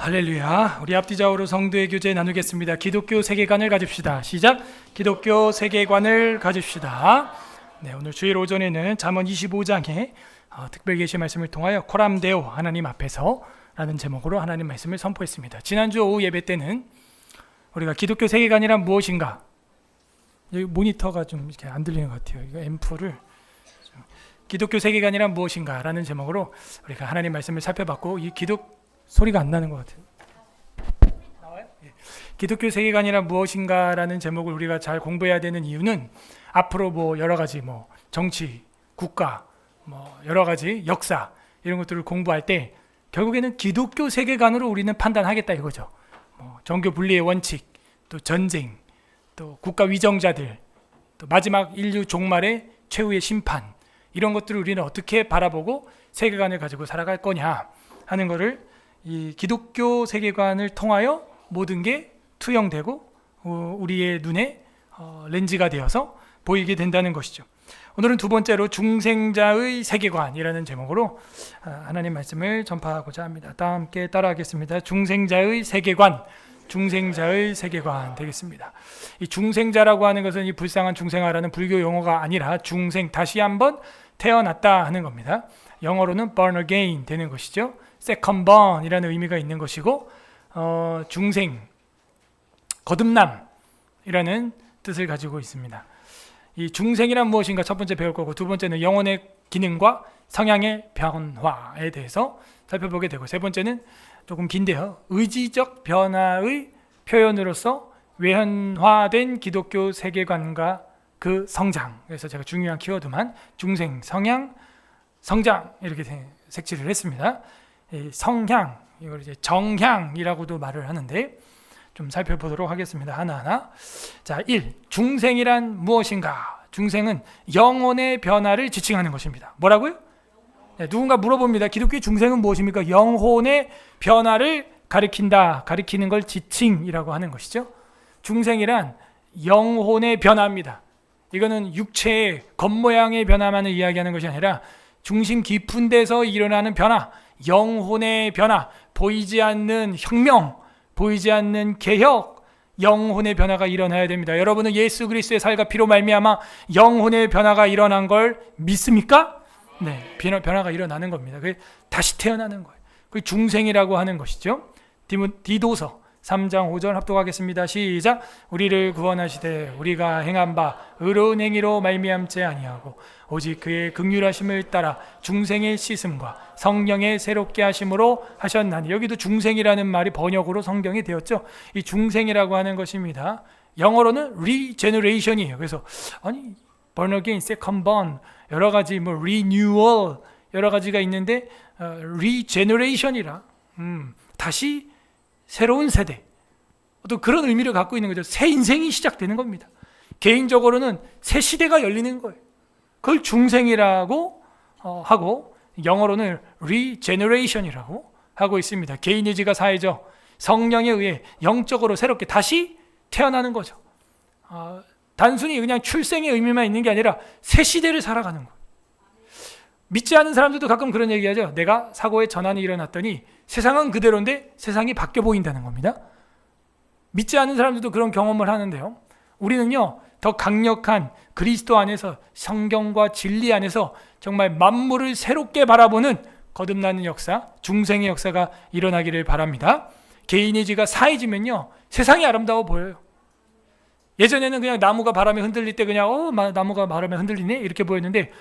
할렐루야. 우리 앞뒤 좌우로 성도의 교제 나누겠습니다. 기독교 세계관을 가집시다. 시작. 기독교 세계관을 가집시다. 네, 오늘 주일 오전에는 잠언 25장의 특별 계시 말씀을 통하여 코람데오 하나님 앞에서 라는 제목으로 하나님 말씀을 선포했습니다. 지난주 오후 예배 때는 우리가 기독교 세계관이란 무엇인가, 여기 모니터가 좀 이렇게 안 들리는 것 같아요. 이거 앰프를 기독교 세계관이란 무엇인가 라는 제목으로 우리가 하나님 말씀을 살펴봤고, 이 소리가 안 나는 것 같아요. 나와요? 예. 기독교 세계관이란 무엇인가 라는 제목을 우리가 잘 공부해야 되는 이유는 앞으로 여러 가지 정치, 국가, 여러 가지 역사 이런 것들을 공부할 때 결국에는 기독교 세계관으로 우리는 판단하겠다 이거죠. 종교 분리의 원칙, 또 전쟁, 또 국가 위정자들, 또 마지막 인류 종말의 최후의 심판, 이런 것들을 우리는 어떻게 바라보고 세계관을 가지고 살아갈 거냐 하는 것을 이 기독교 세계관을 통하여 모든 게 투영되고 우리의 눈에 렌즈가 되어서 보이게 된다는 것이죠. 오늘은 두 번째로 중생자의 세계관이라는 제목으로 하나님 말씀을 전파하고자 합니다. 다 함께 따라하겠습니다. 중생자의 세계관, 중생자의 세계관 되겠습니다. 이 중생자라고 하는 것은 이 불쌍한 중생아라는 불교 용어가 아니라 중생, 다시 한번 태어났다 하는 겁니다. 영어로는 born again 되는 것이죠. second born이라는 의미가 있는 것이고, 중생, 거듭남이라는 뜻을 가지고 있습니다. 이 중생이란 무엇인가 첫 번째 배울 거고, 두 번째는 영혼의 기능과 성향의 변화에 대해서 살펴보게 되고, 세 번째는 조금 긴데요, 의지적 변화의 표현으로서 외현화된 기독교 세계관과 그 성장. 그래서 제가 중요한 키워드만 중생, 성향, 성장 이렇게 색칠을 했습니다. 성향, 이걸 이제 정향이라고도 말을 하는데 좀 살펴보도록 하겠습니다. 하나하나. 자, 1. 중생이란 무엇인가? 중생은 영혼의 변화를 지칭하는 것입니다. 뭐라고요? 네, 누군가 물어봅니다. 기독교의 중생은 무엇입니까? 영혼의 변화를 가리키는 걸 지칭이라고 하는 것이죠. 중생이란 영혼의 변화입니다. 이거는 육체의 겉모양의 변화만을 이야기하는 것이 아니라 중심 깊은 데서 일어나는 변화, 영혼의 변화, 보이지 않는 혁명, 보이지 않는 개혁, 영혼의 변화가 일어나야 됩니다. 여러분은 예수 그리스도의 살과 피로 말미암아 영혼의 변화가 일어난 걸 믿습니까? 네, 변화가 일어나는 겁니다. 그게 다시 태어나는 거예요. 그게 중생이라고 하는 것이죠. 디도서 3장 5절 합독하겠습니다. 시작. 우리를 구원하시되 우리가 행한 바 의로운 행위로 말미암지 아니하고 오직 그의 긍휼하심을 따라 중생의 씻음과 성령의 새롭게 하심으로 하셨나니. 여기도 중생이라는 말이 번역으로 성경이 되었죠. 이 중생이라고 하는 것입니다. 영어로는 regeneration이에요. 그래서 born again, second born, 여러 가지 renewal 여러 가지가 있는데 regeneration이라 다시 새로운 세대, 또 그런 의미를 갖고 있는 거죠. 새 인생이 시작되는 겁니다. 개인적으로는 새 시대가 열리는 거예요. 그걸 중생이라고 하고, 영어로는 regeneration이라고 하고 있습니다. 개인의 지가 사회죠. 성령에 의해 영적으로 새롭게 다시 태어나는 거죠. 단순히 그냥 출생의 의미만 있는 게 아니라 새 시대를 살아가는 거예요. 믿지 않는 사람들도 가끔 그런 얘기하죠. 내가 사고의 전환이 일어났더니 세상은 그대로인데 세상이 바뀌어 보인다는 겁니다. 믿지 않는 사람들도 그런 경험을 하는데요, 우리는요 더 강력한 그리스도 안에서, 성경과 진리 안에서 정말 만물을 새롭게 바라보는 거듭나는 역사, 중생의 역사가 일어나기를 바랍니다. 개인의 지가 사해지면요 세상이 아름다워 보여요. 예전에는 그냥 나무가 바람에 흔들릴 때 그냥 나무가 바람에 흔들리네 이렇게 보였는데,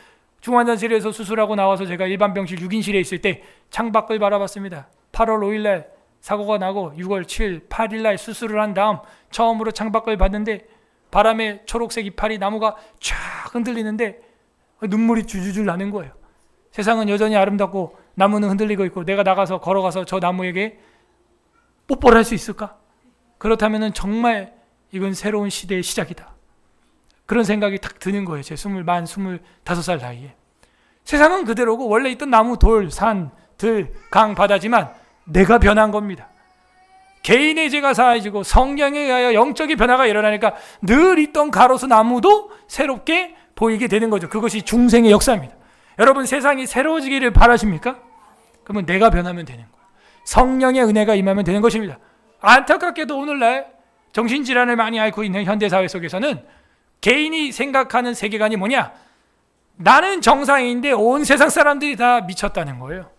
중환자실에서 수술하고 나와서 제가 일반 병실 6인실에 있을 때 창밖을 바라봤습니다. 8월 5일날 사고가 나고 6월 7일, 8일날 수술을 한 다음 처음으로 창밖을 봤는데 바람에 초록색 이파리, 나무가 쫙 흔들리는데 눈물이 줄줄 나는 거예요. 세상은 여전히 아름답고 나무는 흔들리고 있고, 내가 나가서 걸어가서 저 나무에게 뽀뽀를 할 수 있을까? 그렇다면 정말 이건 새로운 시대의 시작이다. 그런 생각이 딱 드는 거예요. 제 25살 나이에. 세상은 그대로고 원래 있던 나무, 돌, 산, 들, 강, 바다지만 내가 변한 겁니다. 개인의 죄가 사해지고 성령에 의하여 영적인 변화가 일어나니까 늘 있던 가로수 나무도 새롭게 보이게 되는 거죠. 그것이 중생의 역사입니다. 여러분, 세상이 새로워지기를 바라십니까? 그러면 내가 변하면 되는 거예요. 성령의 은혜가 임하면 되는 것입니다. 안타깝게도 오늘날 정신질환을 많이 앓고 있는 현대사회 속에서는 개인이 생각하는 세계관이 뭐냐? 나는 정상인데 온 세상 사람들이 다 미쳤다는 거예요.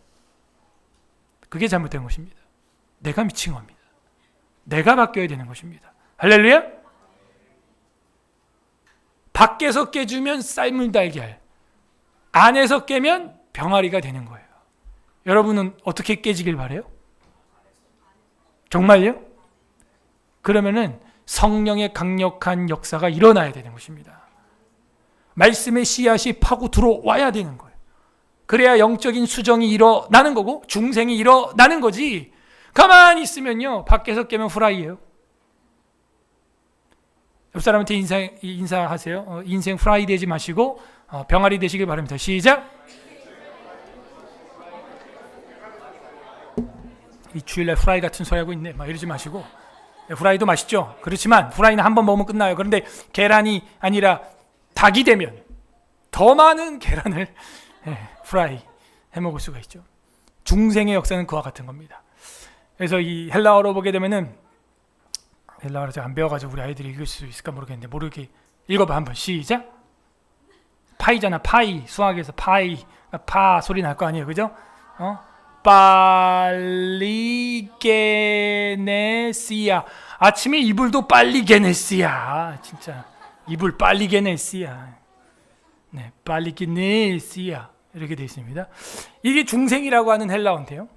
그게 잘못된 것입니다. 내가 미친 겁니다. 내가 바뀌어야 되는 것입니다. 할렐루야? 밖에서 깨주면 쌀물 달걀, 안에서 깨면 병아리가 되는 거예요. 여러분은 어떻게 깨지길 바래요? 정말요? 그러면은 성령의 강력한 역사가 일어나야 되는 것입니다. 말씀의 씨앗이 파고 들어와야 되는 거예요. 그래야 영적인 수정이 일어나는 거고 중생이 일어나는 거지. 가만히 있으면요, 밖에서 깨면 후라이예요. 옆 사람한테 인사하세요. 인생 후라이 되지 마시고 병아리 되시길 바랍니다. 시작. 이 주일날 후라이 같은 소리 하고 있네 막 이러지 마시고, 후라이도 맛있죠. 그렇지만 후라이는 한 번 먹으면 끝나요. 그런데 계란이 아니라 닭이 되면 더 많은 계란을 후라이 해먹을 수가 있죠. 중생의 역사는 그와 같은 겁니다. 그래서 이 헬라어로 보게 되면은, 헬라어를 제가 안 배워가지고 우리 아이들이 읽을 수 있을까 모르겠는데, 모르게 읽어봐 한번. 시작. 파이잖아. 파이. 수학에서 파이, 파 소리 날 거 아니에요, 그죠? 빨리게네시아. 아침에 이불도 빨리게네시아. 진짜 이불 빨리게네시아. 네, 빨리게네시아 이렇게 되어 있습니다. 이게 중생이라고 하는 헬라어인데요.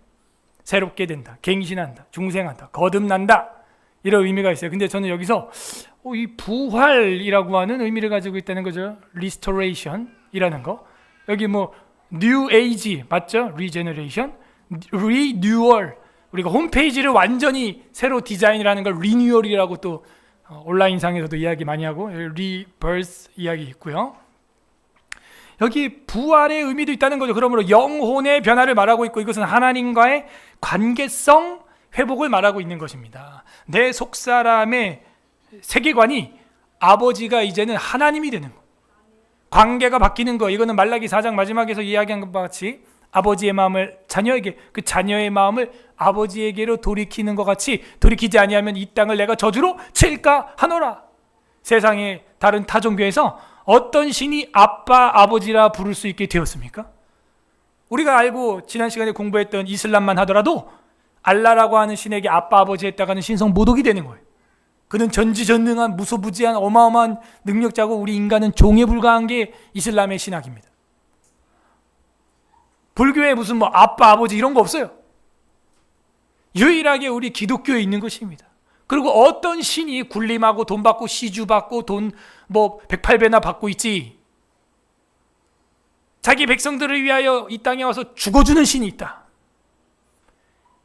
새롭게 된다, 갱신한다, 중생한다, 거듭난다, 이런 의미가 있어요. 근데 저는 여기서 이 부활이라고 하는 의미를 가지고 있다는 거죠. restoration이라는 거. 여기 뭐 new age 맞죠? regeneration, renewal. 우리가 홈페이지를 완전히 새로 디자인을 걸 리뉴얼이라고 또 온라인상에서도 이야기 많이 하고, rebirth 이야기 있고요. 여기 부활의 의미도 있다는 거죠. 그러므로 영혼의 변화를 말하고 있고, 이것은 하나님과의 관계성 회복을 말하고 있는 것입니다. 내 속사람의 세계관이 아버지가 이제는 하나님이 되는 거, 관계가 바뀌는 거. 이거는 말라기 4장 마지막에서 이야기한 것과 같이 아버지의 마음을 자녀에게, 그 자녀의 마음을 아버지에게로 돌이키는 것 같이, 돌이키지 아니하면 이 땅을 내가 저주로 칠까 하노라. 세상의 다른 타종교에서 어떤 신이 아빠, 아버지라 부를 수 있게 되었습니까? 우리가 알고 지난 시간에 공부했던 이슬람만 하더라도 알라라고 하는 신에게 아빠, 아버지 했다가는 신성 모독이 되는 거예요. 그는 전지전능한 무소부지한 어마어마한 능력자고, 우리 인간은 종에 불과한 게 이슬람의 신학입니다. 불교에 무슨 뭐 아빠, 아버지 이런 거 없어요. 유일하게 우리 기독교에 있는 것입니다. 그리고 어떤 신이 군림하고 돈 받고 시주 받고 돈 뭐 108배나 받고 있지, 자기 백성들을 위하여 이 땅에 와서 죽어주는 신이 있다.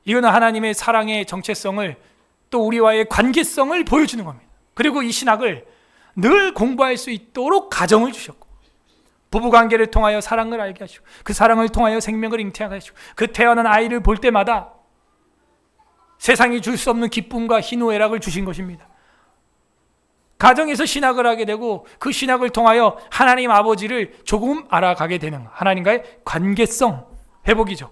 이거는 하나님의 사랑의 정체성을, 또 우리와의 관계성을 보여주는 겁니다. 그리고 이 신학을 늘 공부할 수 있도록 가정을 주셨고, 부부관계를 통하여 사랑을 알게 하시고, 그 사랑을 통하여 생명을 잉태하게 하시고, 그 태어난 아이를 볼 때마다 세상이 줄 수 없는 기쁨과 희노애락을 주신 것입니다. 가정에서 신학을 하게 되고, 그 신학을 통하여 하나님 아버지를 조금 알아가게 되는 하나님과의 관계성 회복이죠.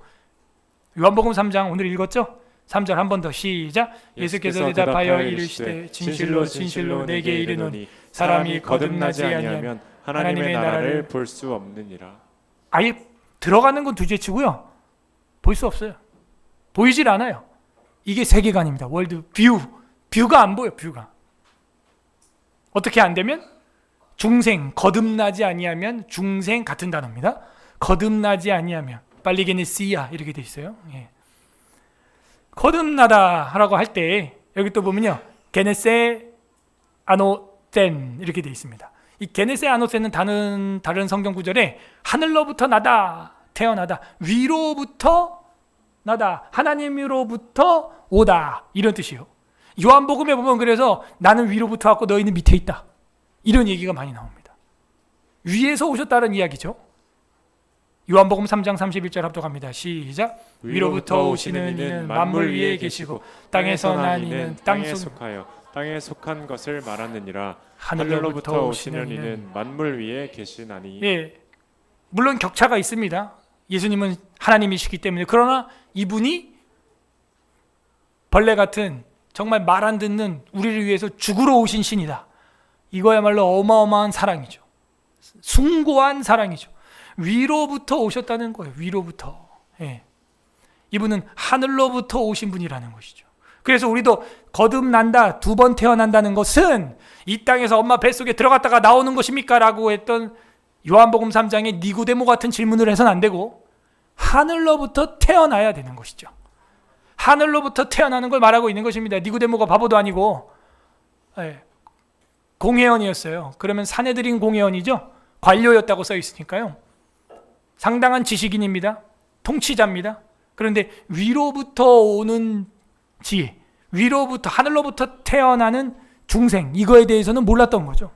요한복음 3장 오늘 읽었죠? 3절 한 번 더 시작. 예수께서 대답하여 이르시되 진실로 진실로 내게 이르노니 사람이 거듭나지 아니하면 하나님의 나라를 볼 수 없느니라. 아예 들어가는 건 둘째치고요, 볼 수 없어요. 보이질 않아요. 이게 세계관입니다. 월드 뷰가 안 보여. 뷰가 어떻게 안 되면, 중생, 거듭나지 아니하면, 중생 같은 단어입니다. 거듭나지 아니하면, 빨리게네시아 이렇게 돼 있어요. 예. 거듭나다라고 할 때 여기 또 보면요, 게네세 아노센 이렇게 돼 있습니다. 이 게네세 아노센은 다른 성경 구절에 하늘로부터 나다, 태어나다, 위로부터 나다, 하나님으로부터 오다, 이런 뜻이에요. 요한복음에 보면 그래서 나는 위로부터 왔고 너희는 밑에 있다, 이런 얘기가 많이 나옵니다. 위에서 오셨다는 이야기죠. 요한복음 3장 31절 합독합니다. 시작. 위로부터 오시는 이는 만물 위에 계시고 땅에서 난 이는 땅에 속하여 땅에 속한 것을 말하느니라. 하늘로부터 오시는 이는 만물 위에 계시나니. 예, 물론 격차가 있습니다. 예수님은 하나님이시기 때문에. 그러나 이분이 벌레 같은 정말 말 안 듣는 우리를 위해서 죽으러 오신 신이다. 이거야말로 어마어마한 사랑이죠. 숭고한 사랑이죠. 위로부터 오셨다는 거예요. 위로부터. 예. 이분은 하늘로부터 오신 분이라는 것이죠. 그래서 우리도 거듭난다, 두 번 태어난다는 것은 이 땅에서 엄마 뱃속에 들어갔다가 나오는 것입니까? 라고 했던 요한복음 3장의 니고데모 같은 질문을 해서는 안 되고 하늘로부터 태어나야 되는 것이죠. 하늘로부터 태어나는 걸 말하고 있는 것입니다. 니고데모가 바보도 아니고 공회원이었어요. 그러면 사내들인 공회원이죠. 관료였다고 써 있으니까요. 상당한 지식인입니다. 통치자입니다. 그런데 위로부터 오는 지혜, 위로부터 하늘로부터 태어나는 중생, 이거에 대해서는 몰랐던 거죠.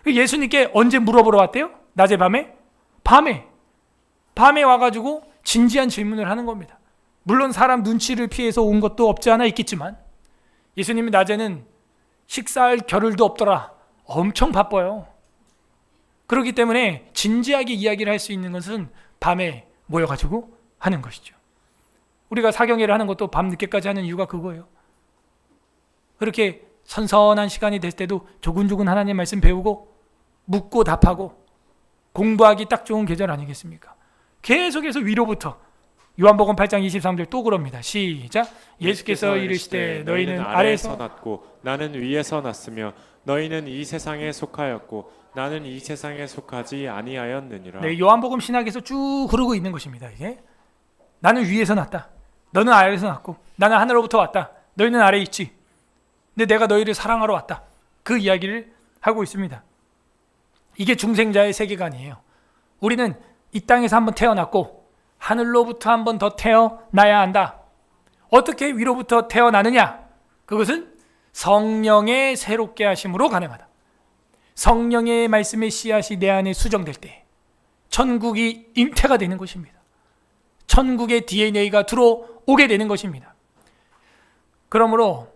예수님께 언제 물어보러 왔대요? 낮에 밤에? 밤에 와가지고 진지한 질문을 하는 겁니다. 물론 사람 눈치를 피해서 온 것도 없지 않아 있겠지만 예수님이 낮에는 식사할 겨를도 없더라. 엄청 바빠요. 그렇기 때문에 진지하게 이야기를 할 수 있는 것은 밤에 모여가지고 하는 것이죠. 우리가 사경회를 하는 것도 밤 늦게까지 하는 이유가 그거예요. 그렇게 선선한 시간이 됐을 때도 조근조근 하나님 말씀 배우고 묻고 답하고 공부하기 딱 좋은 계절 아니겠습니까? 계속해서 위로부터 요한복음 8장 23절 또 그럽니다. 시작. 예수께서 이르시되 너희는 아래에서 났고 나는 위에서 났으며 너희는 이 세상에 속하였고 나는 이 세상에 속하지 아니하였느니라. 네, 요한복음 신학에서 쭉 흐르고 있는 것입니다. 이게 나는 위에서 났다. 너는 아래에서 났고 나는 하늘로부터 왔다. 너희는 아래에 있지. 근데 내가 너희를 사랑하러 왔다. 그 이야기를 하고 있습니다. 이게 중생자의 세계관이에요. 우리는 이 땅에서 한번 태어났고 하늘로부터 한 번 더 태어나야 한다. 어떻게 위로부터 태어나느냐? 그것은 성령의 새롭게 하심으로 가능하다. 성령의 말씀의 씨앗이 내 안에 수정될 때 천국이 잉태가 되는 것입니다. 천국의 DNA가 들어오게 되는 것입니다. 그러므로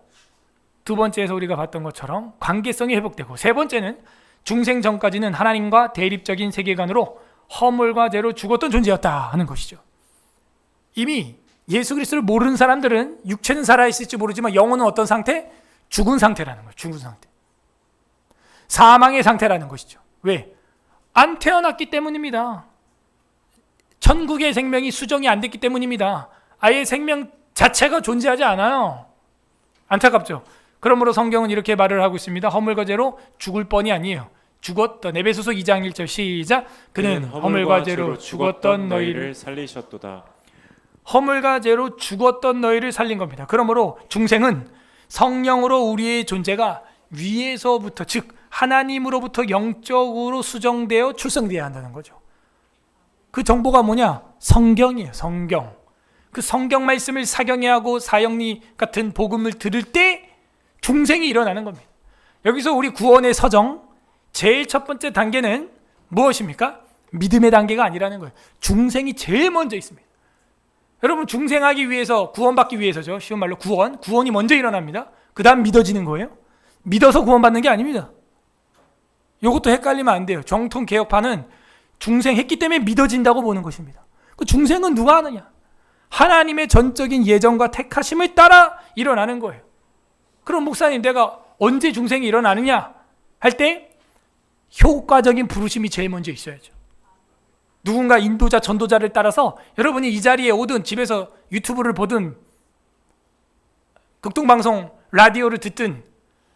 두 번째에서 우리가 봤던 것처럼 관계성이 회복되고, 세 번째는 중생 전까지는 하나님과 대립적인 세계관으로 허물과 죄로 죽었던 존재였다 하는 것이죠. 이미 예수 그리스도를 모르는 사람들은 육체는 살아있을지 모르지만 영혼은 어떤 상태? 죽은 상태라는 거예요. 죽은 상태. 사망의 상태라는 것이죠. 왜? 안 태어났기 때문입니다. 천국의 생명이 수정이 안 됐기 때문입니다. 아예 생명 자체가 존재하지 않아요. 안타깝죠. 그러므로 성경은 이렇게 말을 하고 있습니다. 허물과 죄로 죽을 뻔이 아니에요. 죽었던, 에베소서 2장 1절 시작. 그는 허물과 죄로 죽었던 너희를 살리셨도다. 허물과 죄로 죽었던 너희를 살린 겁니다. 그러므로 중생은 성령으로 우리의 존재가 위에서부터, 즉 하나님으로부터 영적으로 수정되어 출생되어야 한다는 거죠. 그 정보가 뭐냐? 성경이에요. 성경. 그 성경 말씀을 사경해하고 사형리 같은 복음을 들을 때 중생이 일어나는 겁니다. 여기서 우리 구원의 서정, 제일 첫 번째 단계는 무엇입니까? 믿음의 단계가 아니라는 거예요. 중생이 제일 먼저 있습니다. 여러분, 중생하기 위해서, 구원받기 위해서죠. 쉬운 말로 구원이 먼저 일어납니다. 그 다음 믿어지는 거예요. 믿어서 구원받는 게 아닙니다. 이것도 헷갈리면 안 돼요. 정통 개혁파는 중생했기 때문에 믿어진다고 보는 것입니다. 그 중생은 누가 하느냐? 하나님의 전적인 예정과 택하심을 따라 일어나는 거예요. 그럼 목사님, 내가 언제 중생이 일어나느냐 할 때 효과적인 부르심이 제일 먼저 있어야죠. 누군가 인도자, 전도자를 따라서 여러분이 이 자리에 오든 집에서 유튜브를 보든 극동방송 라디오를 듣든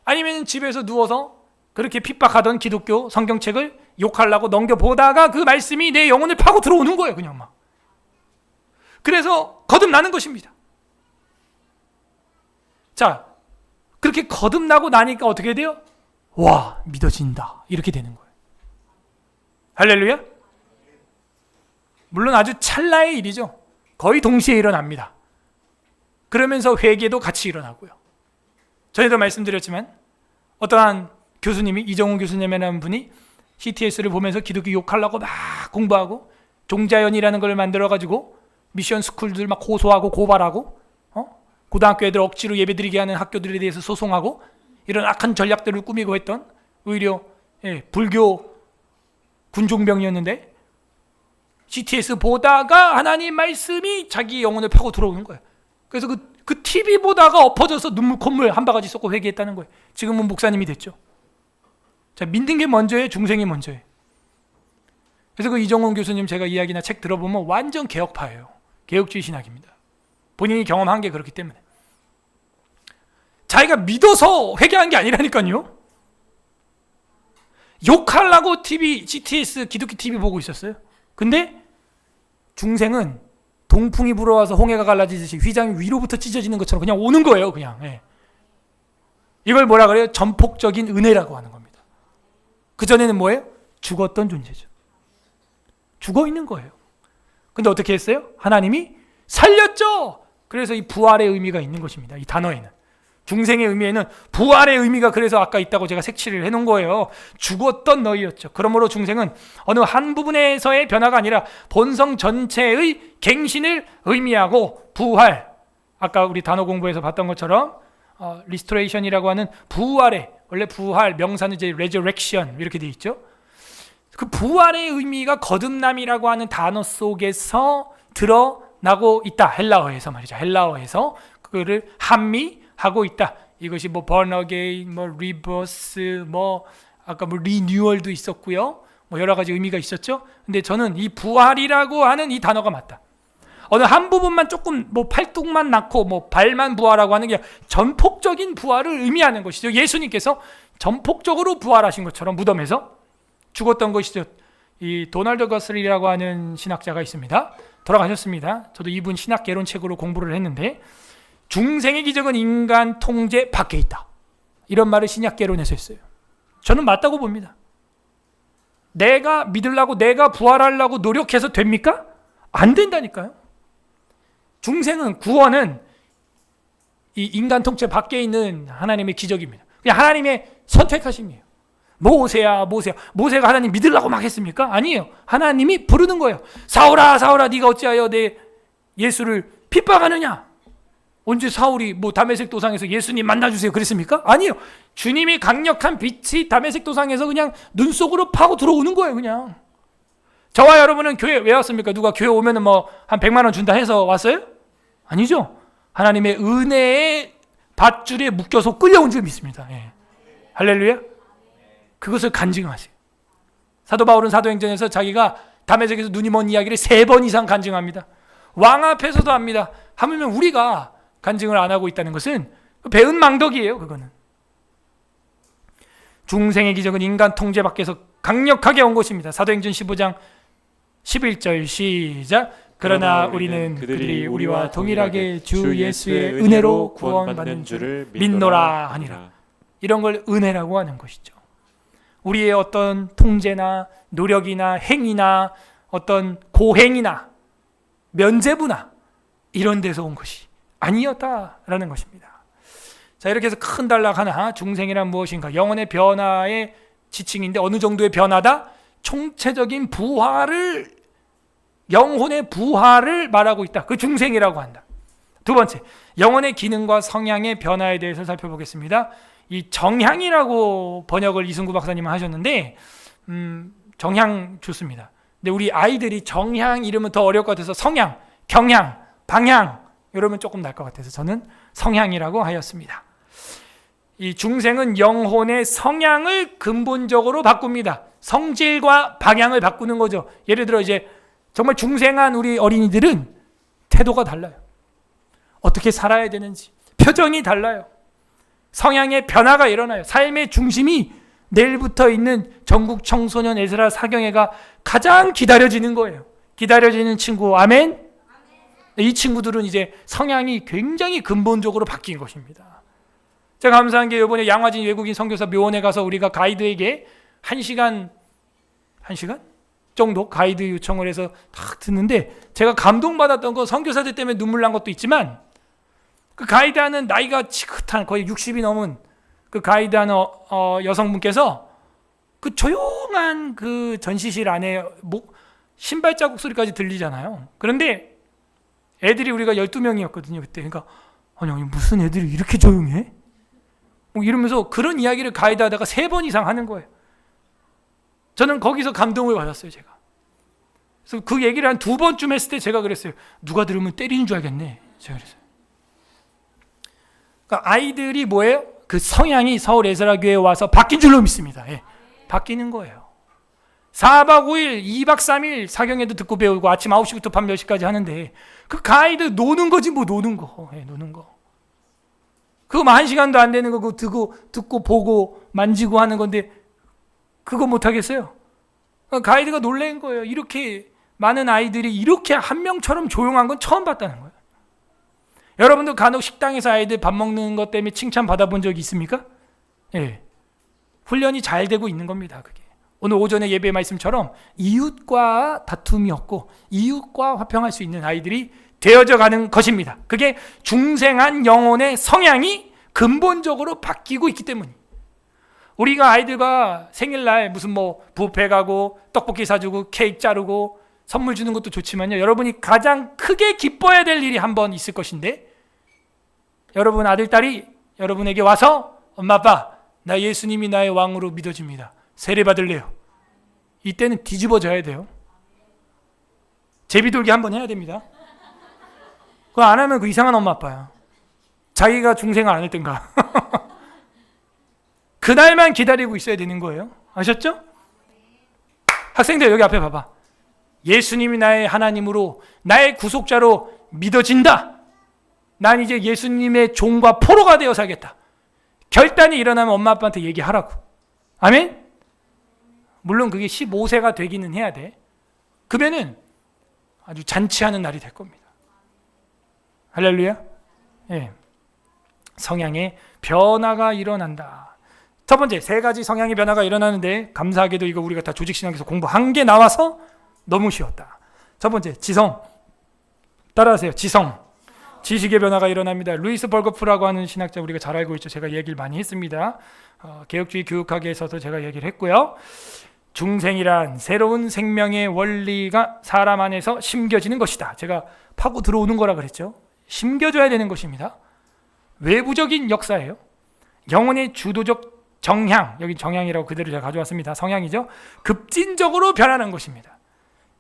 아니면 집에서 누워서 그렇게 핍박하던 기독교 성경책을 욕하려고 넘겨보다가 그 말씀이 내 영혼을 파고 들어오는 거예요. 그냥 막. 그래서 거듭나는 것입니다. 자, 그렇게 거듭나고 나니까 어떻게 돼요? 와, 믿어진다. 이렇게 되는 거예요. 할렐루야? 물론 아주 찰나의 일이죠. 거의 동시에 일어납니다. 그러면서 회개도 같이 일어나고요. 전에도 말씀드렸지만 어떠한 교수님이, 이정훈 교수님이라는 분이 CTS를 보면서 기독교 욕하려고 막 공부하고 종자연이라는 걸 만들어가지고 미션 스쿨들 막 고소하고 고발하고 고등학교 애들 억지로 예배드리게 하는 학교들에 대해서 소송하고 이런 악한 전략들을 꾸미고 했던 오히려 불교 군종병이었는데 CTS 보다가 하나님 말씀이 자기 영혼을 파고 들어오는 거예요. 그래서 그 그 TV 보다가 엎어져서 눈물 콧물 한 바가지 쏟고 회개했다는 거예요. 지금은 목사님이 됐죠. 자, 믿는 게 먼저예요, 중생이 먼저예요. 그래서 그 이정훈 교수님 제가 이야기나 책 들어보면 완전 개혁파예요. 개혁주의 신학입니다. 본인이 경험한 게 그렇기 때문에. 자기가 믿어서 회개한 게 아니라니까요. 욕하려고 TV, GTS, 기독교 TV 보고 있었어요. 근데 중생은 동풍이 불어와서 홍해가 갈라지듯이 휘장이 위로부터 찢어지는 것처럼 그냥 오는 거예요. 그냥. 예. 이걸 뭐라 그래요? 전폭적인 은혜라고 하는 겁니다. 그전에는 뭐예요? 죽었던 존재죠. 죽어 있는 거예요. 근데 어떻게 했어요? 하나님이 살렸죠. 그래서 이 부활의 의미가 있는 것입니다. 이 단어에는. 중생의 의미에는 부활의 의미가 그래서 아까 있다고 제가 색칠을 해놓은 거예요. 죽었던 너희였죠. 그러므로 중생은 어느 한 부분에서의 변화가 아니라 본성 전체의 갱신을 의미하고 부활, 아까 우리 단어 공부에서 봤던 것처럼 리스토레이션이라고 하는 부활의, 원래 부활 명사는 이제 resurrection 이렇게 돼 있죠. 그 부활의 의미가 거듭남이라고 하는 단어 속에서 드러나고 있다. 헬라어에서 말이죠. 헬라어에서 그거를 함미하고 있다. 이것이 뭐 born again, 뭐 rebirth, 뭐 아까 뭐 renewal도 있었고요. 뭐 여러 가지 의미가 있었죠. 근데 저는 이 부활이라고 하는 이 단어가 맞다. 어느 한 부분만 조금 뭐 팔뚝만 낳고 뭐 발만 부활하고 하는 게 전폭적인 부활을 의미하는 것이죠. 예수님께서 전폭적으로 부활하신 것처럼 무덤에서 죽었던 것이죠. 이 도널드 거슬리라고 하는 신학자가 있습니다. 돌아가셨습니다. 저도 이분 신학 개론 책으로 공부를 했는데 중생의 기적은 인간 통제 밖에 있다. 이런 말을 신약 개론에서 했어요. 저는 맞다고 봅니다. 내가 믿으려고 내가 부활하려고 노력해서 됩니까? 안 된다니까요. 중생은 구원은 이 인간 통제 밖에 있는 하나님의 기적입니다. 그냥 하나님의 선택하심이에요. 모세가 하나님 믿으려고 막 했습니까? 아니에요. 하나님이 부르는 거예요. 사울아 사울아 네가 어찌하여 내 예수를 핍박하느냐? 언제 사울이 뭐 다메섹 도상에서 예수님 만나주세요 그랬습니까? 아니에요. 주님이 강력한 빛이 다메섹 도상에서 그냥 눈 속으로 파고 들어오는 거예요. 그냥. 저와 여러분은 교회 왜 왔습니까? 누가 교회 오면은 뭐 한 100만 원 준다 해서 왔어요? 아니죠. 하나님의 은혜의 밧줄에 묶여서 끌려온 줄 믿습니다. 예. 할렐루야. 그것을 간증하세요. 사도 바울은 사도행전에서 자기가 다메섹에서 눈이 먼 이야기를 3번 이상 간증합니다. 왕 앞에서도 합니다. 하물며 우리가 간증을 안 하고 있다는 것은 배은 망덕이에요. 그거는. 중생의 기적은 인간 통제 밖에서 강력하게 온 것입니다. 사도행전 15장 11절 시작. 그러나 우리는 그들이 우리와 동일하게 주 예수의 은혜로 구원받는 줄을 믿노라 하니라. 이런 걸 은혜라고 하는 것이죠. 우리의 어떤 통제나 노력이나 행위나 어떤 고행이나 면죄부나 이런 데서 온 것이 아니었다라는 것입니다. 자, 이렇게 해서 큰 단락 하나, 중생이란 무엇인가, 영혼의 변화의 지칭인데 어느 정도의 변화다? 총체적인 부활을, 영혼의 부활을 말하고 있다. 그 중생이라고 한다. 두 번째, 영혼의 기능과 성향의 변화에 대해서 살펴보겠습니다. 이 정향이라고 번역을 이승구 박사님은 하셨는데 정향 좋습니다. 근데 우리 아이들이 정향 이러면 더 어려울 것 같아서 성향, 경향, 방향 이러면 조금 날 것 같아서 저는 성향이라고 하였습니다. 이 중생은 영혼의 성향을 근본적으로 바꿉니다. 성질과 방향을 바꾸는 거죠. 예를 들어 이제 정말 중생한 우리 어린이들은 태도가 달라요. 어떻게 살아야 되는지 표정이 달라요. 성향의 변화가 일어나요. 삶의 중심이 내일부터 있는 전국 청소년 에스라 사경회가 가장 기다려지는 거예요. 기다려지는 친구, 아멘? 이 친구들은 이제 성향이 굉장히 근본적으로 바뀐 것입니다. 제가 감사한 게 이번에 양화진 외국인 선교사 묘원에 가서 우리가 가이드에게 1시간 정도 가이드 요청을 해서 딱 듣는데 제가 감동받았던 건 선교사들 때문에 눈물 난 것도 있지만 그 가이드하는 나이가 지긋한 거의 60이 넘은 그 가이드하는 여성분께서 그 조용한 그 전시실 안에 신발 자국 소리까지 들리잖아요. 그런데 애들이 우리가 12명이었거든요 그때. 그러니까 아니 무슨 애들이 이렇게 조용해? 뭐 이러면서 그런 이야기를 가이드하다가 3번 이상 하는 거예요. 저는 거기서 감동을 받았어요. 제가. 그래서 그 얘기를 한 2번쯤 했을 때 제가 그랬어요. 누가 들으면 때리는 줄 알겠네. 제가 그랬어요. 그러니까 아이들이 뭐예요? 그 성향이 서울 에스라교회에 와서 바뀐 줄로 믿습니다. 예. 바뀌는 거예요. 4박 5일, 2박 3일 사경에도 듣고 배우고 아침 9시부터 밤 10시까지 하는데 그 아이들 노는 거지 뭐 노는 거. 예, 노는 거. 그거 뭐 1시간도 안 되는 거 그거 듣고 보고 만지고 하는 건데 그거 못 하겠어요? 그러니까 아이들가 놀란 거예요. 이렇게 많은 아이들이 이렇게 한 명처럼 조용한 건 처음 봤다는 거예요. 여러분도 간혹 식당에서 아이들 밥 먹는 것 때문에 칭찬 받아본 적이 있습니까? 예. 훈련이 잘 되고 있는 겁니다. 그게. 오늘 오전에 예배 말씀처럼 이웃과 다툼이 없고 이웃과 화평할 수 있는 아이들이 되어져 가는 것입니다. 그게 중생한 영혼의 성향이 근본적으로 바뀌고 있기 때문이에요. 우리가 아이들과 생일날 무슨 뭐 뷔페 가고 떡볶이 사주고 케이크 자르고 선물 주는 것도 좋지만요. 여러분이 가장 크게 기뻐해야 될 일이 한 번 있을 것인데 여러분 아들, 딸이 여러분에게 와서 엄마, 아빠 나 예수님이 나의 왕으로 믿어집니다. 세례 받을래요. 이때는 뒤집어져야 돼요. 제비돌기 한번 해야 됩니다. 그거 안 하면 그 이상한 엄마, 아빠야. 자기가 중생을 안 했던가. 그날만 기다리고 있어야 되는 거예요. 아셨죠? 학생들 여기 앞에 봐봐. 예수님이 나의 하나님으로 나의 구속자로 믿어진다. 난 이제 예수님의 종과 포로가 되어 살겠다. 결단이 일어나면 엄마 아빠한테 얘기하라고. 아멘? 물론 그게 15세가 되기는 해야 돼. 그러면은 아주 잔치하는 날이 될 겁니다. 할렐루야. 예. 성향의 변화가 일어난다. 첫 번째, 3가지 성향의 변화가 일어나는데 감사하게도 이거 우리가 다 조직신학에서 공부한 게 나와서 너무 쉬웠다. 첫 번째, 지성. 따라하세요. 지성. 지식의 변화가 일어납니다. 루이스 벌거프라고 하는 신학자 우리가 잘 알고 있죠. 제가 얘기를 많이 했습니다. 개혁주의 교육학에서도 제가 얘기를 했고요. 중생이란 새로운 생명의 원리가 사람 안에서 심겨지는 것이다. 제가 파고 들어오는 거라 그랬죠. 심겨져야 되는 것입니다. 외부적인 역사예요. 영혼의 주도적 정향, 여기 정향이라고 그대로 제가 가져왔습니다. 성향이죠. 급진적으로 변하는 것입니다.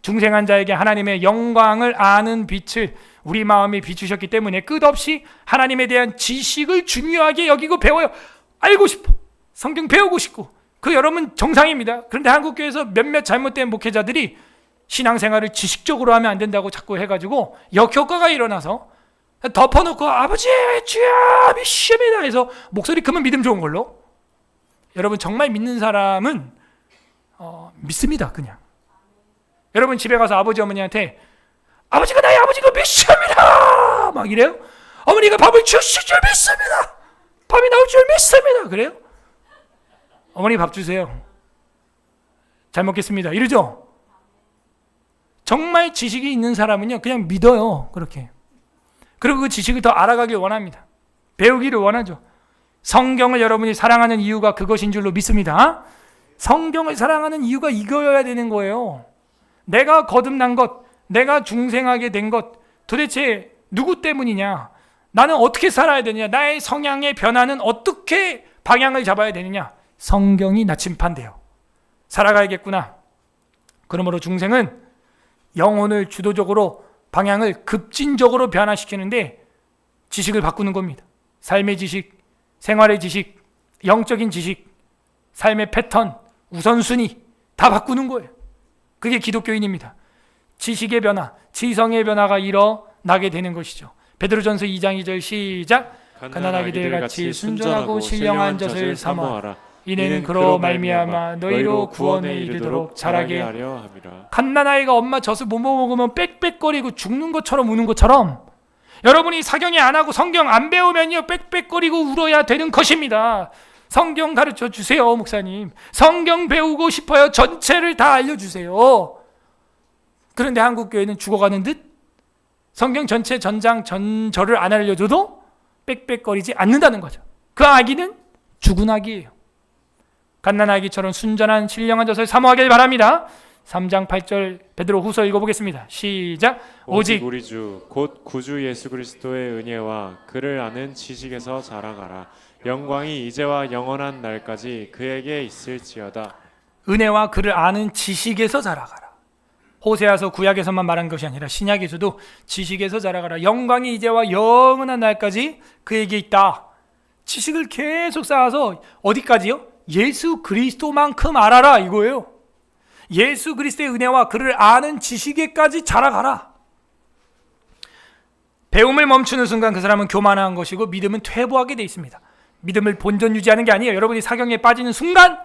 중생한 자에게 하나님의 영광을 아는 빛을 우리 마음에 비추셨기 때문에 끝없이 하나님에 대한 지식을 중요하게 여기고 배워요. 알고 싶어. 성경 배우고 싶고. 그 여러분 정상입니다. 그런데 한국교회에서 몇몇 잘못된 목회자들이 신앙생활을 지식적으로 하면 안 된다고 자꾸 해가지고 역효과가 일어나서 덮어놓고 아버지 주여 믿습니다 해서 목소리 크면 믿음 좋은 걸로. 여러분 정말 믿는 사람은 믿습니다. 그냥. 여러분 집에 가서 아버지 어머니한테 아버지가 나의 아버지가 믿습니다 막 이래요? 어머니가 밥을 주실 줄 믿습니다. 밥이 나올 줄 믿습니다. 그래요? 어머니 밥 주세요. 잘 먹겠습니다. 이러죠? 정말 지식이 있는 사람은요 그냥 믿어요. 그렇게. 그리고 그 지식을 더 알아가길 원합니다. 배우기를 원하죠. 성경을 여러분이 사랑하는 이유가 그것인 줄로 믿습니다. 성경을 사랑하는 이유가 이거여야 되는 거예요. 내가 거듭난 것, 내가 중생하게 된 것 도대체 누구 때문이냐? 나는 어떻게 살아야 되느냐? 나의 성향의 변화는 어떻게 방향을 잡아야 되느냐? 성경이 나침판돼요. 살아가야겠구나. 그러므로 중생은 영혼을 주도적으로 방향을 급진적으로 변화시키는데 지식을 바꾸는 겁니다. 삶의 지식, 생활의 지식, 영적인 지식, 삶의 패턴, 우선순위 다 바꾸는 거예요. 그게 기독교인입니다. 지식의 변화, 지성의 변화가 일어나게 되는 것이죠. 베드로전서 2장 2절 시작. 가난하기들 같이 순전하고 신령한 젖을 사모하라. 이는 그로 말미암아 너희로 구원에 이르도록 자라게 하려 함이라. 갓난아이가 엄마 젖을 못 먹으면 빽빽거리고 죽는 것처럼 우는 것처럼 여러분이 사경이 안 하고 성경 안 배우면요 빽빽거리고 울어야 되는 것입니다. 성경 가르쳐 주세요, 목사님. 성경 배우고 싶어요. 전체를 다 알려주세요. 그런데 한국교회는 죽어가는 듯 성경 전체 전장 전절을 안 알려줘도 빽빽거리지 않는다는 거죠. 그 아기는 죽은 아기예요. 갓난아기처럼 순전한 신령한 젖을 사모하길 바랍니다. 3장 8절 베드로 후서 읽어보겠습니다. 시작. 오직 우리 주 곧 구주 예수 그리스도의 은혜와 그를 아는 지식에서 자라가라. 영광이 이제와 영원한 날까지 그에게 있을지어다. 은혜와 그를 아는 지식에서 자라가라. 호세아서 구약에서만 말한 것이 아니라 신약에서도 지식에서 자라가라. 영광이 이제와 영원한 날까지 그에게 있다. 지식을 계속 쌓아서 어디까지요? 예수 그리스도만큼 알아라 이거예요. 예수 그리스도의 은혜와 그를 아는 지식에까지 자라가라. 배움을 멈추는 순간 그 사람은 교만한 것이고 믿음은 퇴보하게 돼 있습니다. 믿음을 본전 유지하는 게 아니에요. 여러분이 사경에 빠지는 순간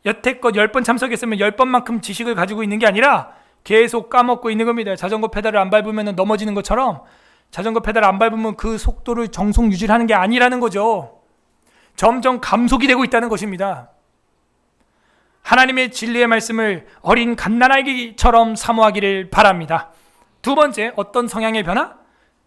여태껏 10번 참석했으면 10번만큼 지식을 가지고 있는 게 아니라 계속 까먹고 있는 겁니다. 자전거 페달을 안 밟으면 넘어지는 것처럼 자전거 페달을 안 밟으면 그 속도를 정속 유지를 하는 게 아니라는 거죠. 점점 감속이 되고 있다는 것입니다. 하나님의 진리의 말씀을 어린 갓난아기처럼 사모하기를 바랍니다. 두 번째, 어떤 성향의 변화?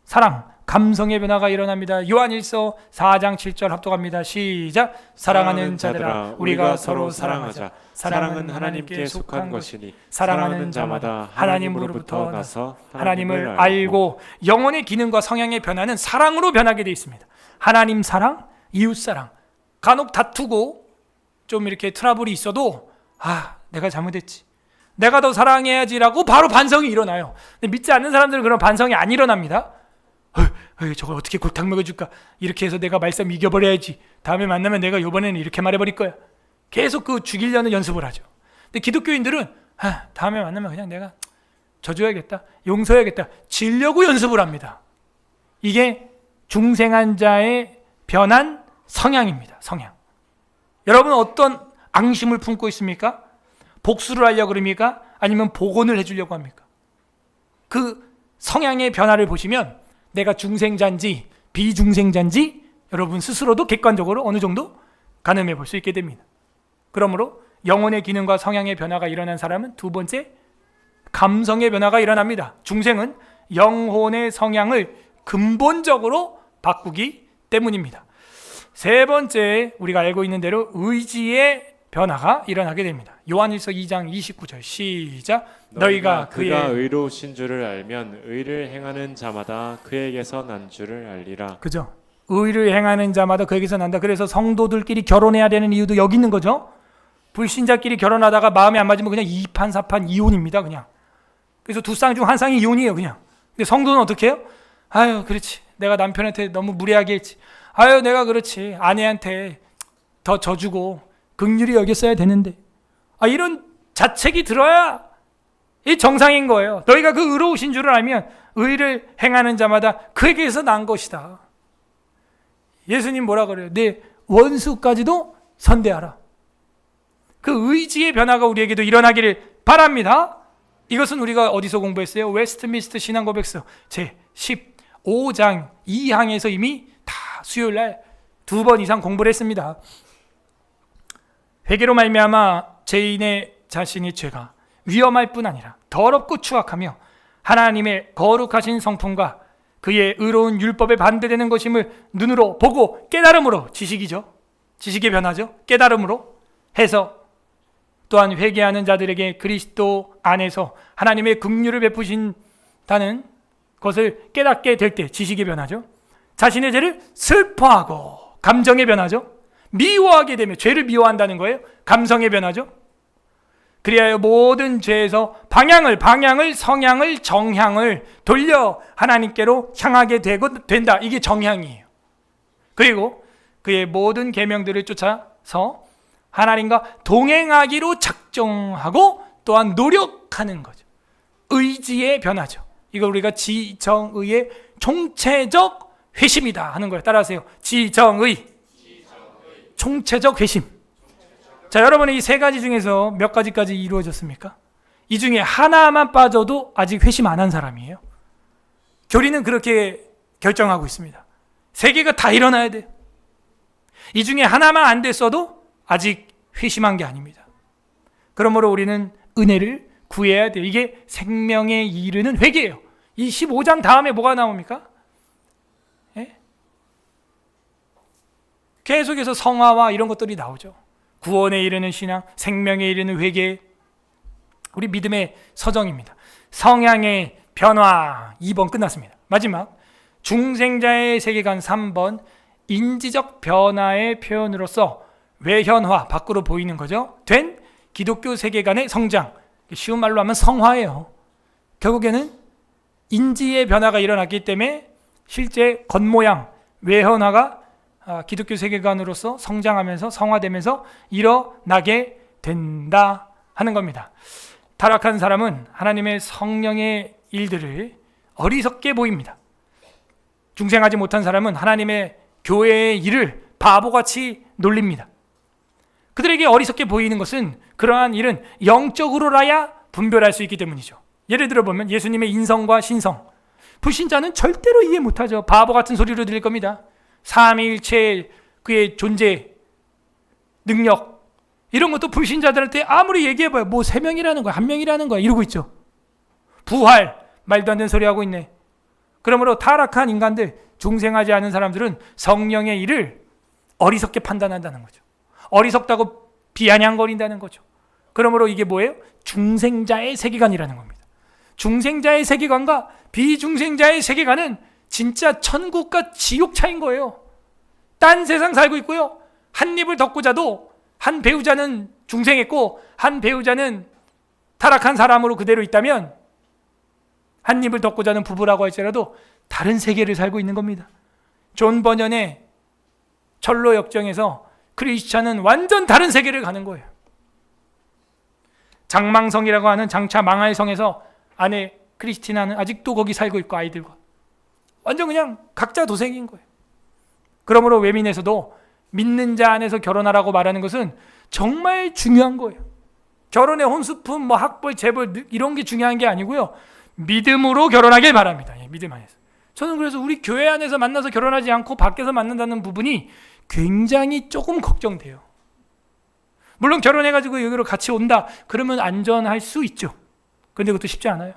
사랑, 감성의 변화가 일어납니다. 요한일서 4장 7절 합독합니다. 시작. 사랑하는 자들아 우리가 서로 사랑하자. 사랑은 하나님께 속한 것이니 사랑하는 자마다 하나님으로부터 나서 하나님을 알고. 영혼의 기능과 성향의 변화는 사랑으로 변하게 되어 있습니다. 하나님 사랑, 이웃 사랑. 간혹 다투고 좀 이렇게 트러블이 있어도 내가 잘못했지, 내가 더 사랑해야지라고 바로 반성이 일어나요. 근데 믿지 않는 사람들은 그런 반성이 안 일어납니다. 저걸 어떻게 골탕 먹여줄까, 이렇게 해서 내가 말싸움 이겨버려야지, 다음에 만나면 내가 이번에는 이렇게 말해버릴 거야. 계속 그 죽이려는 연습을 하죠. 근데 기독교인들은 다음에 만나면 그냥 내가 져줘야겠다, 용서해야겠다, 지려고 연습을 합니다. 이게 중생한 자의 변한 성향입니다. 성향. 여러분 어떤 앙심을 품고 있습니까? 복수를 하려고 그럽니까? 아니면 복원을 해주려고 합니까? 그 성향의 변화를 보시면 내가 중생자인지 비중생자인지 여러분 스스로도 객관적으로 어느 정도 가늠해 볼 수 있게 됩니다. 그러므로 영혼의 기능과 성향의 변화가 일어난 사람은 두 번째, 감성의 변화가 일어납니다. 중생은 영혼의 성향을 근본적으로 바꾸기 때문입니다. 세 번째, 우리가 알고 있는 대로 의지의 변화가 일어나게 됩니다. 요한일서 2장 29절 시작. 너희가 그가 의로우신 줄을 알면 의를 행하는 자마다 그에게서 난 줄을 알리라. 그죠? 의를 행하는 자마다 그에게서 난다. 그래서 성도들끼리 결혼해야 되는 이유도 여기 있는 거죠. 불신자끼리 결혼하다가 마음에 안 맞으면 그냥 2판 4판 이혼입니다. 그냥. 그래서 두 쌍 중 한 쌍이 이혼이에요. 그냥. 근데 성도는 어떻게 해요? 그렇지, 내가 남편한테 너무 무례하게 했지. 내가 그렇지, 아내한테 더 져주고 긍휼히 여겼어야 되는데. 이런 자책이 들어야 이 정상인 거예요. 너희가 그 의로우신 줄을 알면 의를 행하는 자마다 그에게서 난 것이다. 예수님 뭐라 그래요? 내 원수까지도 선대하라. 그 의지의 변화가 우리에게도 일어나기를 바랍니다. 이것은 우리가 어디서 공부했어요? 웨스트민스터 신앙고백서 제 15장 2항에서 이미 다 수요일날 2번 이상 공부를 했습니다. 회개로 말미암아 죄인의 자신의 죄가 위험할 뿐 아니라 더럽고 추악하며 하나님의 거룩하신 성품과 그의 의로운 율법에 반대되는 것임을 눈으로 보고 깨달음으로, 지식이죠, 지식의 변화죠, 깨달음으로 해서 또한 회개하는 자들에게 그리스도 안에서 하나님의 긍휼을 베푸신다는 것을 깨닫게 될 때, 지식의 변화죠, 자신의 죄를 슬퍼하고, 감정의 변화죠, 미워하게 되면, 죄를 미워한다는 거예요. 감성의 변화죠. 그리하여 모든 죄에서 방향을, 성향을, 정향을 돌려 하나님께로 향하게 된다. 이게 정향이에요. 그리고 그의 모든 계명들을 쫓아서 하나님과 동행하기로 작정하고 또한 노력하는 거죠. 의지의 변화죠. 이걸 우리가 지정의의 총체적 회심이다 하는 거예요. 따라하세요. 지정의. 총체적 회심. 자, 여러분의 이 세 가지 중에서 몇 가지까지 이루어졌습니까? 이 중에 하나만 빠져도 아직 회심 안 한 사람이에요. 교리는 그렇게 결정하고 있습니다. 세 개가 다 일어나야 돼요. 이 중에 하나만 안 됐어도 아직 회심한 게 아닙니다. 그러므로 우리는 은혜를 구해야 돼요. 이게 생명에 이르는 회개예요. 이 15장 다음에 뭐가 나옵니까? 계속해서 성화와 이런 것들이 나오죠. 구원에 이르는 신앙, 생명에 이르는 회개, 우리 믿음의 서정입니다. 성향의 변화 2번 끝났습니다. 마지막, 중생자의 세계관 3번, 인지적 변화의 표현으로서 외현화, 밖으로 보이는 거죠, 된 기독교 세계관의 성장. 쉬운 말로 하면 성화예요. 결국에는 인지의 변화가 일어났기 때문에 실제 겉모양, 외현화가 기독교 세계관으로서 성장하면서 성화되면서 일어나게 된다 하는 겁니다. 타락한 사람은 하나님의 성령의 일들을 어리석게 보입니다. 중생하지 못한 사람은 하나님의 교회의 일을 바보같이 놀립니다. 그들에게 어리석게 보이는 것은 그러한 일은 영적으로라야 분별할 수 있기 때문이죠. 예를 들어 보면 예수님의 인성과 신성, 불신자는 절대로 이해 못하죠. 바보 같은 소리로 들릴 겁니다. 삼위일체 그의 존재, 능력 이런 것도 불신자들한테 아무리 얘기해봐요. 뭐 3명이라는 거야, 1명이라는 거야 이러고 있죠. 부활, 말도 안 되는 소리 하고 있네. 그러므로 타락한 인간들, 중생하지 않은 사람들은 성령의 일을 어리석게 판단한다는 거죠. 어리석다고 비아냥거린다는 거죠. 그러므로 이게 뭐예요? 중생자의 세계관이라는 겁니다. 중생자의 세계관과 비중생자의 세계관은 진짜 천국과 지옥 차이인 거예요. 딴 세상 살고 있고요. 한 입을 덮고 자도 한 배우자는 중생했고 한 배우자는 타락한 사람으로 그대로 있다면 한 입을 덮고 자는 부부라고 할지라도 다른 세계를 살고 있는 겁니다. 존 버년의 철로 역정에서 크리스찬은 완전 다른 세계를 가는 거예요. 장망성이라고 하는 장차 망할 성에서 아내 크리스티나는 아직도 거기 살고 있고 아이들과 완전 그냥 각자 도생인 거예요. 그러므로 외민에서도 믿는 자 안에서 결혼하라고 말하는 것은 정말 중요한 거예요. 결혼의 혼수품, 뭐 학벌, 재벌 이런 게 중요한 게 아니고요. 믿음으로 결혼하길 바랍니다. 믿음 안에서. 저는 그래서 우리 교회 안에서 만나서 결혼하지 않고 밖에서 만난다는 부분이 굉장히 조금 걱정돼요. 물론 결혼해가지고 여기로 같이 온다 그러면 안전할 수 있죠. 그런데 그것도 쉽지 않아요.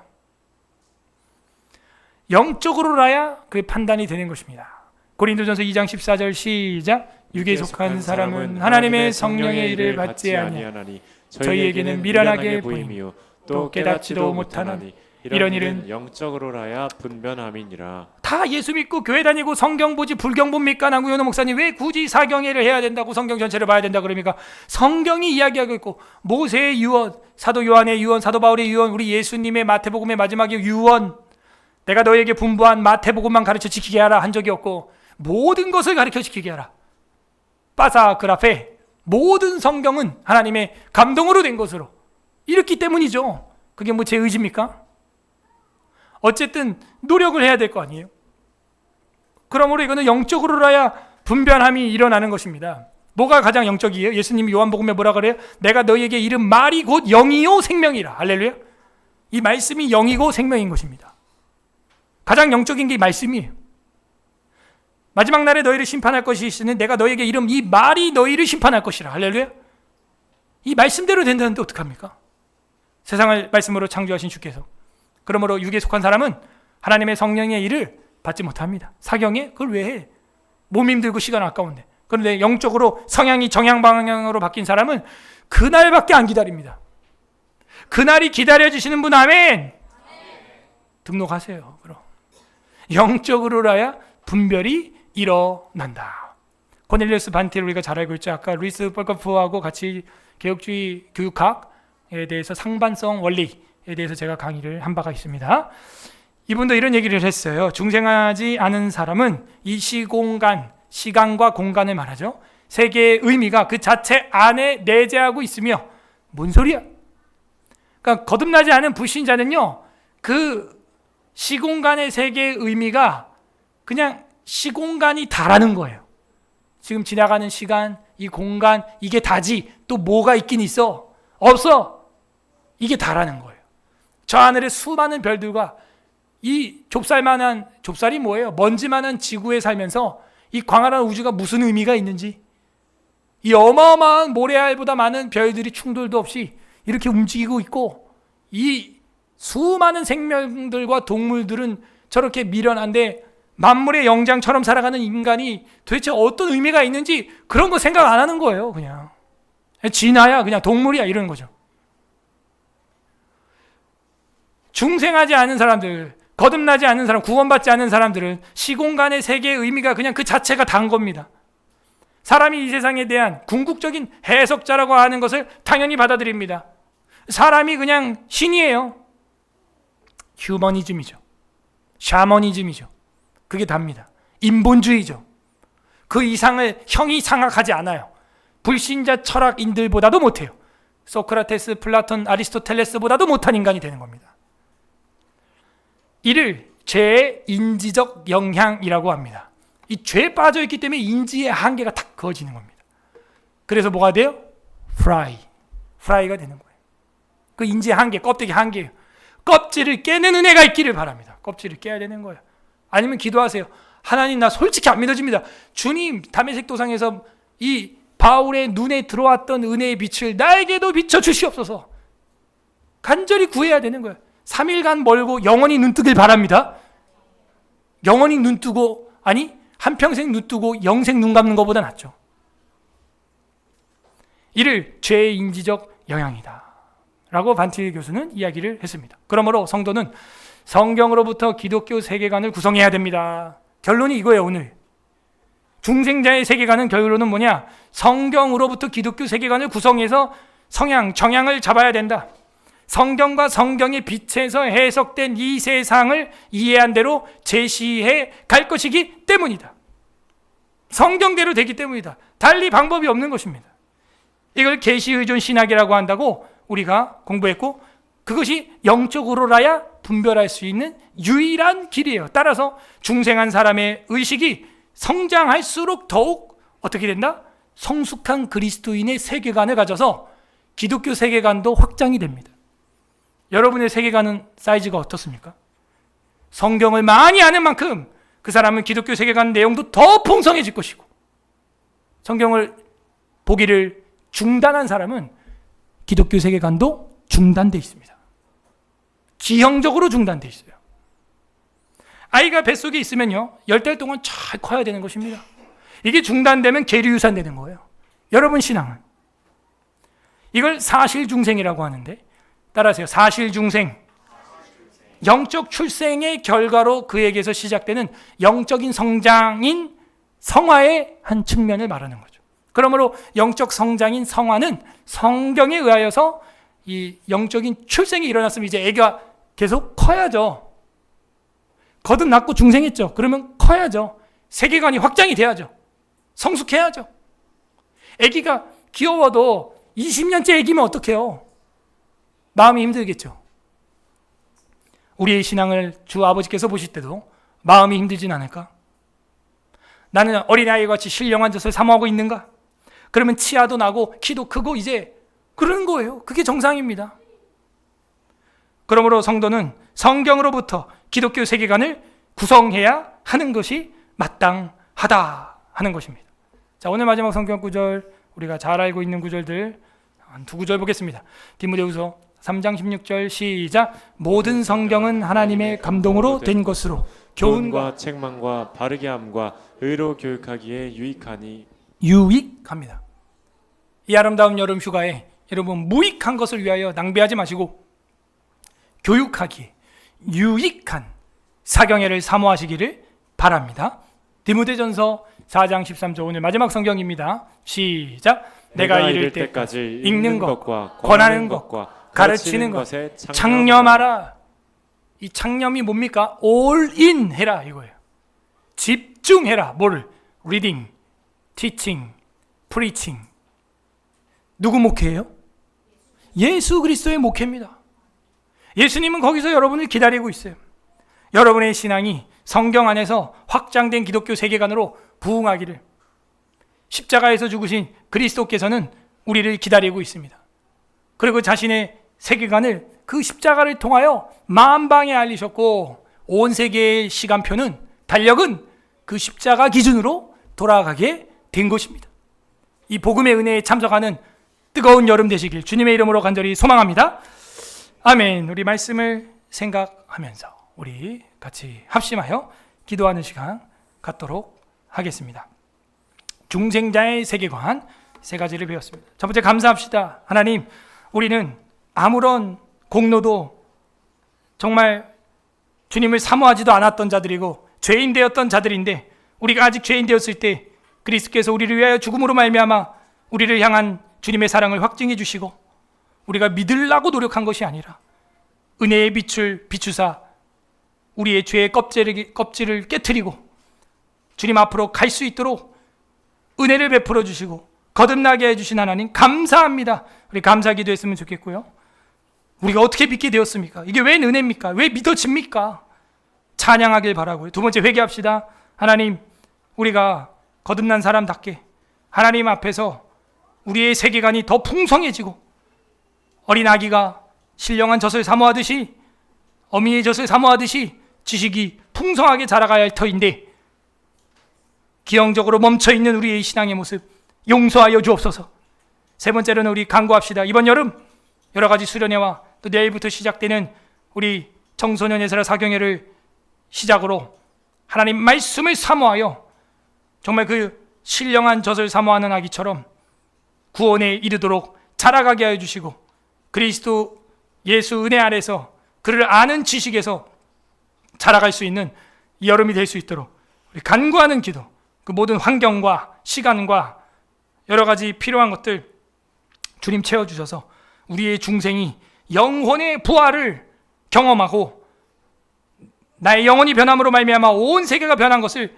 영적으로라야 그 판단이 되는 것입니다. 고린도전서 2장 14절 시작. 육에 속한 사람은 하나님의 성령의 일을 받지 아니하나니 저희에게는 미련하게 보이며 또 깨닫지도 못하나니 이런 일은 영적으로라야 분변함이니라. 다 예수 믿고 교회 다니고 성경 보지 불경 봅니까? 나구현호 목사님 왜 굳이 사경회를 해야 된다고 성경 전체를 봐야 된다 그럽니까? 성경이 이야기하고 있고 모세의 유언, 사도 요한의 유언, 사도 바울의 유언, 우리 예수님의 마태복음의 마지막의 유언, 내가 너에게 분부한 마태복음만 가르쳐 지키게 하라 한 적이 없고 모든 것을 가르쳐 지키게 하라. 빠사그라페 모든 성경은 하나님의 감동으로 된 것으로 이렇기 때문이죠. 그게 뭐 제 의지입니까? 어쨌든 노력을 해야 될 거 아니에요. 그러므로 이거는 영적으로라야 분별함이 일어나는 것입니다. 뭐가 가장 영적이에요? 예수님이 요한복음에 뭐라 그래요? 내가 너희에게 이른 말이 곧 영이요 생명이라. 할렐루야. 이 말씀이 영이고 생명인 것입니다. 가장 영적인 게 이 말씀이에요. 마지막 날에 너희를 심판할 것이 있으니 내가 너희에게 이름 이 말이 너희를 심판할 것이라. 할렐루야. 이 말씀대로 된다는데 어떡합니까? 세상을 말씀으로 창조하신 주께서. 그러므로 육에 속한 사람은 하나님의 성령의 일을 받지 못합니다. 사경에 그걸 왜 해? 몸 힘들고 시간 아까운데. 그런데 영적으로 성향이 정향 방향으로 바뀐 사람은 그날밖에 안 기다립니다. 그날이 기다려지시는 분 아멘. 등록하세요. 그럼 영적으로라야 분별이 일어난다. 코넬리우스 반티를 우리가 잘 알고 있죠. 아까 루이스 펄커프하고 같이 개혁주의 교육학에 대해서 상반성 원리에 대해서 제가 강의를 한 바가 있습니다. 이분도 이런 얘기를 했어요. 중생하지 않은 사람은 이 시공간, 시간과 공간을 말하죠. 세계의 의미가 그 자체 안에 내재하고 있으며 뭔 소리야? 그러니까 거듭나지 않은 불신자는요. 그 시공간의 세계의 의미가 그냥 시공간이 다라는 거예요. 지금 지나가는 시간, 이 공간, 이게 다지. 또 뭐가 있긴 있어? 없어. 이게 다라는 거예요. 저 하늘의 수많은 별들과 이 좁쌀만한, 좁쌀이 뭐예요? 먼지만한 지구에 살면서 이 광활한 우주가 무슨 의미가 있는지, 이 어마어마한 모래알보다 많은 별들이 충돌도 없이 이렇게 움직이고 있고, 이 수많은 생명들과 동물들은 저렇게 미련한데 만물의 영장처럼 살아가는 인간이 도대체 어떤 의미가 있는지 그런 거 생각 안 하는 거예요. 그냥 진화야, 그냥 동물이야 이러는 거죠. 중생하지 않은 사람들, 거듭나지 않은 사람, 구원받지 않은 사람들은 시공간의 세계의 의미가 그냥 그 자체가 단 겁니다. 사람이 이 세상에 대한 궁극적인 해석자라고 하는 것을 당연히 받아들입니다. 사람이 그냥 신이에요. 휴머니즘이죠. 샤머니즘이죠. 그게 답니다. 인본주의죠. 그 이상을 형이 상학하지 않아요. 불신자 철학인들보다도 못해요. 소크라테스, 플라톤, 아리스토텔레스보다도 못한 인간이 되는 겁니다. 이를 죄의 인지적 영향이라고 합니다. 이 죄에 빠져있기 때문에 인지의 한계가 탁 그어지는 겁니다. 그래서 뭐가 돼요? 프라이가 되는 거예요. 그 인지의 한계, 껍데기 한계예요. 껍질을 깨는 은혜가 있기를 바랍니다. 껍질을 깨야 되는 거예요. 아니면 기도하세요. 하나님, 나 솔직히 안 믿어집니다. 주님, 다메섹 도상에서 이 바울의 눈에 들어왔던 은혜의 빛을 나에게도 비춰 주시옵소서. 간절히 구해야 되는 거예요. 3일간 멀고 영원히 눈뜨길 바랍니다. 영원히 눈뜨고, 아니 한평생 눈뜨고 영생 눈 감는 것보다 낫죠. 이를 죄의 인지적 영향이다 라고 반티의 교수는 이야기를 했습니다. 그러므로 성도는 성경으로부터 기독교 세계관을 구성해야 됩니다. 결론이 이거예요. 오늘 중생자의 세계관은 결론은 뭐냐? 성경으로부터 기독교 세계관을 구성해서 성향, 정향을 잡아야 된다. 성경과 성경의 빛에서 해석된 이 세상을 이해한 대로 제시해 갈 것이기 때문이다. 성경대로 되기 때문이다. 달리 방법이 없는 것입니다. 이걸 계시의존 신학이라고 한다고 우리가 공부했고, 그것이 영적으로라야 분별할 수 있는 유일한 길이에요. 따라서 중생한 사람의 의식이 성장할수록 더욱 어떻게 된다? 성숙한 그리스도인의 세계관을 가져서 기독교 세계관도 확장이 됩니다. 여러분의 세계관은 사이즈가 어떻습니까? 성경을 많이 아는 만큼 그 사람은 기독교 세계관 내용도 더 풍성해질 것이고, 성경을 보기를 중단한 사람은 기독교 세계관도 중단되어 있습니다. 지형적으로 중단되어 있어요. 아이가 뱃속에 있으면요, 10달 동안 잘 커야 되는 것입니다. 이게 중단되면 계류유산 되는 거예요. 여러분 신앙은 이걸 사실중생이라고 하는데, 따라하세요. 사실중생. 영적 출생의 결과로 그에게서 시작되는 영적인 성장인 성화의 한 측면을 말하는 거죠. 그러므로 영적 성장인 성화는 성경에 의하여서 이 영적인 출생이 일어났으면 이제 애가 계속 커야죠. 거듭났고 중생했죠. 그러면 커야죠. 세계관이 확장이 돼야죠. 성숙해야죠. 애기가 귀여워도 20년째 애기면 어떡해요? 마음이 힘들겠죠. 우리의 신앙을 주 아버지께서 보실 때도 마음이 힘들진 않을까? 나는 어린아이와 같이 신령한 젖을 사모하고 있는가? 그러면 치아도 나고 키도 크고 이제 그러는 거예요. 그게 정상입니다. 그러므로 성도는 성경으로부터 기독교 세계관을 구성해야 하는 것이 마땅하다 하는 것입니다. 자, 오늘 마지막 성경 구절, 우리가 잘 알고 있는 구절들 한 두 구절 보겠습니다. 디모데후서 3장 16절 시작. 모든 성경은 하나님의 감동으로 된 것으로 교훈과 책망과 바르게 함과 의로 교육하기에 유익하니. 유익합니다. 이 아름다운 여름 휴가에 여러분 무익한 것을 위하여 낭비하지 마시고 교육하기에 유익한 사경회를 사모하시기를 바랍니다. 디모데전서 4장 13절 오늘 마지막 성경입니다. 시작. 내가 이를 때까지 읽는 것과 권하는 것과 가르치는 것에 창념하라. 이 창념이 뭡니까? all in 해라 이거예요. 집중해라. 뭐를? reading, teaching, preaching. 누구 목회예요? 예수 그리스도의 목회입니다. 예수님은 거기서 여러분을 기다리고 있어요. 여러분의 신앙이 성경 안에서 확장된 기독교 세계관으로 부흥하기를. 십자가에서 죽으신 그리스도께서는 우리를 기다리고 있습니다. 그리고 자신의 세계관을 그 십자가를 통하여 만방에 알리셨고, 온 세계의 시간표는, 달력은 그 십자가 기준으로 돌아가게 된 것입니다. 이 복음의 은혜에 참석하는 뜨거운 여름 되시길 주님의 이름으로 간절히 소망합니다. 아멘. 우리 말씀을 생각하면서 우리 같이 합심하여 기도하는 시간 갖도록 하겠습니다. 중생자의 세계관 세 가지를 배웠습니다. 첫 번째, 감사합시다. 하나님, 우리는 아무런 공로도 정말 주님을 사모하지도 않았던 자들이고 죄인 되었던 자들인데, 우리가 아직 죄인 되었을 때 그리스도께서 우리를 위하여 죽음으로 말미암아 우리를 향한 주님의 사랑을 확증해 주시고, 우리가 믿으려고 노력한 것이 아니라 은혜의 빛을 비추사 우리의 죄의 껍질을 깨트리고 주님 앞으로 갈 수 있도록 은혜를 베풀어 주시고 거듭나게 해주신 하나님 감사합니다. 우리 감사 기도했으면 좋겠고요. 우리가 어떻게 믿게 되었습니까? 이게 왜 은혜입니까? 왜 믿어집니까? 찬양하길 바라고요. 두 번째, 회개합시다. 하나님, 우리가 거듭난 사람답게 하나님 앞에서 우리의 세계관이 더 풍성해지고 어린 아기가 신령한 젖을 사모하듯이, 어미의 젖을 사모하듯이 지식이 풍성하게 자라가야 할 터인데 기형적으로 멈춰있는 우리의 신앙의 모습 용서하여 주옵소서. 세 번째로는 우리 간구합시다. 이번 여름 여러 가지 수련회와 또 내일부터 시작되는 우리 청소년 예술화 사경회를 시작으로 하나님 말씀을 사모하여 정말 그 신령한 젖을 사모하는 아기처럼 구원에 이르도록 자라가게 하여 주시고 그리스도 예수 은혜 아래서 그를 아는 지식에서 자라갈 수 있는 이 여름이 될 수 있도록 우리 간구하는 기도, 그 모든 환경과 시간과 여러 가지 필요한 것들 주님 채워주셔서 우리의 중생이 영혼의 부활을 경험하고 나의 영혼이 변함으로 말미암아 온 세계가 변한 것을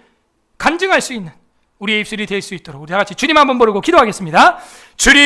간증할 수 있는 우리의 입술이 될 수 있도록 우리 다 같이 주님 한번 부르고 기도하겠습니다. 주님